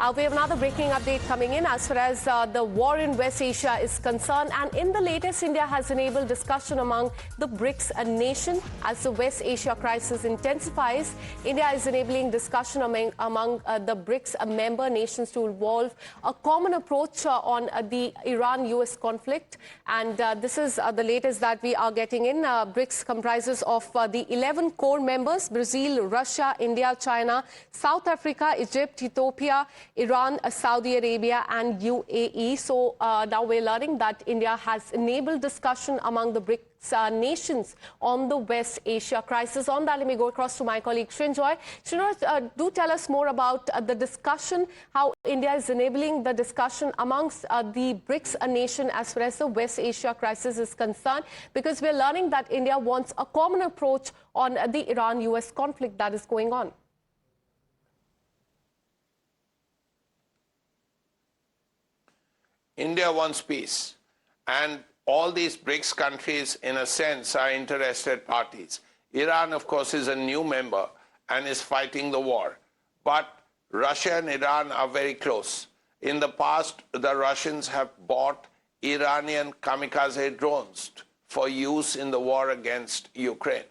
We have another breaking update coming in as far as the war in West Asia is concerned. And in the latest, India has enabled discussion among the BRICS nation as the West Asia crisis intensifies. India is enabling discussion among the BRICS member nations to evolve a common approach on the Iran-US conflict. And this is the latest that we are getting in. BRICS comprises of the 11 core members: Brazil, Russia, India, China, South Africa, Egypt, Ethiopia, Iran, Saudi Arabia and UAE. So now we're learning that India has enabled discussion among the BRICS nations on the West Asia crisis. On that, let me go across to my colleague Srinjoy. Srinjoy, do tell us more about the discussion, how India is enabling the discussion amongst the BRICS nation as far as the West Asia crisis is concerned, because we're learning that India wants a common approach on the Iran-US conflict that is going on. India wants peace, and all these BRICS countries, in a sense, are interested parties. Iran, of course, is a new member and is fighting the war. But Russia and Iran are very close. In the past, the Russians have bought Iranian kamikaze drones for use in the war against Ukraine.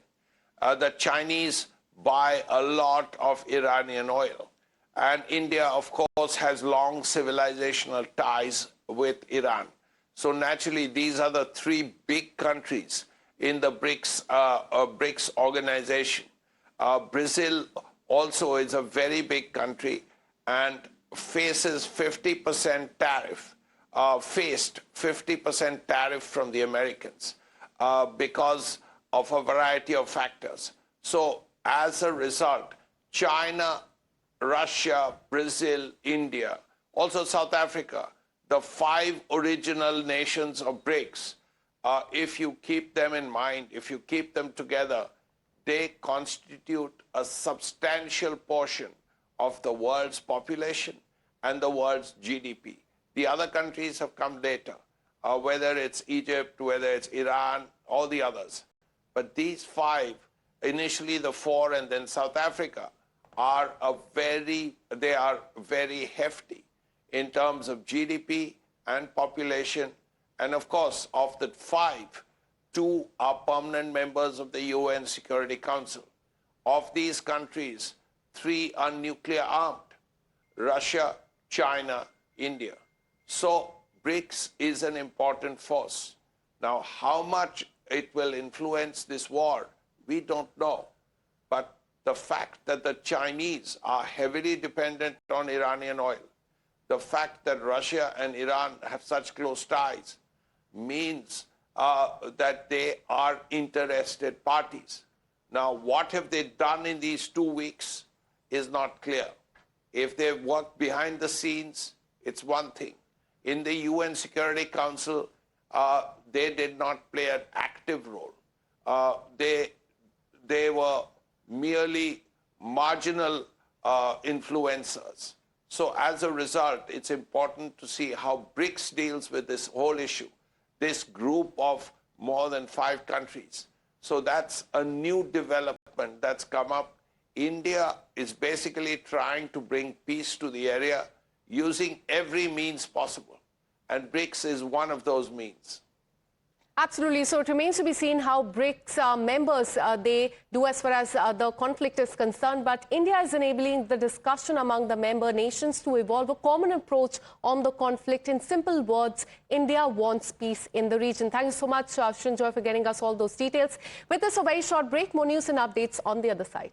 The Chinese buy a lot of Iranian oil. And India, of course, has long civilizational ties with Iran. So naturally, these are the three big countries in the BRICS organization. Brazil also is a very big country and faces 50% tariff, faced 50% tariff from the Americans because of a variety of factors. So as a result, China, Russia, Brazil, India, also South Africa, the 5 original nations of BRICS, if you keep them in mind, if you keep them together, they constitute a substantial portion of the world's population and the world's GDP. The other countries have come later, whether it's Egypt, whether it's Iran, all the others. But these 5, initially the 4 and then South Africa, are very hefty in terms of GDP and population. And of course, of the 5, 2 are permanent members of the UN Security Council. Of these countries, 3 are nuclear armed: Russia, China, India. So BRICS is an important force. Now, how much it will influence this war, we don't know. But the fact that the Chinese are heavily dependent on Iranian oil, the fact that Russia and Iran have such close ties, means that they are interested parties. Now, what have they done in these 2 weeks is not clear. If they've worked behind the scenes, it's one thing. In the UN Security Council, they did not play an active role. They were merely marginal influencers. So as a result, it's important to see how BRICS deals with this whole issue, this group of more than 5 countries. So that's a new development that's come up. India is basically trying to bring peace to the area using every means possible. And BRICS is one of those means. Absolutely. So it remains to be seen how BRICS members they do as far as the conflict is concerned. But India is enabling the discussion among the member nations to evolve a common approach on the conflict. In simple words, India wants peace in the region. Thank you so much, Srinjoy, for getting us all those details. With this, a very short break. More news and updates on the other side.